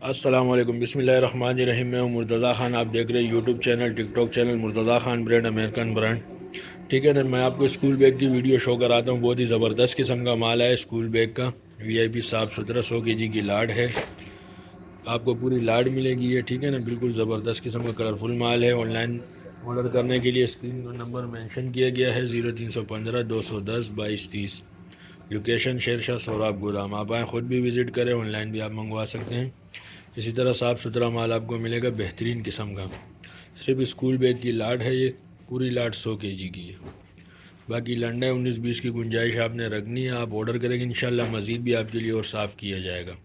अस्सलाम वालेकुम बिस्मिल्लाहिर्रहमानिर्रहीम। मैं हूं मुर्तज़ा ख़ान। आप देख रहे हैं YouTube channel TikTok channel Murtaza Khan brand American brand. ठीक है ना, मैं आपको स्कूल बैग की वीडियो शो कराता हूं। बहुत ही ज़बरदस्त किस्म का माल है स्कूल बैग का। वीआईपी साफ़ सुथरा 100 kg की लाड है। आपको पूरी लाड मिलेगी ये। ठीक है ना, बिल्कुल ज़बरदस्त किस्म का कलरफुल माल है। ऑनलाइन ऑर्डर करने के लिए स्क्रीन पर नंबर मेंशन किया गया है 0315 210 2230। लोकेशन शेरशाह सोराब गोदाम। आप आएँ ख़ुद भी विज़िट करें, ऑनलाइन भी आप मंगवा सकते हैं। इसी तरह साफ़ सुथरा माल आपको मिलेगा बेहतरीन किस्म का। सिर्फ स्कूल बैग की लाड है ये, पूरी लाड 100 kg की है। बाकी लंडा 19-20 की गुंजाइश आपने रखनी है। आप ऑर्डर करेंगे इंशाल्लाह मज़ीद भी आपके लिए और साफ़ किया जाएगा।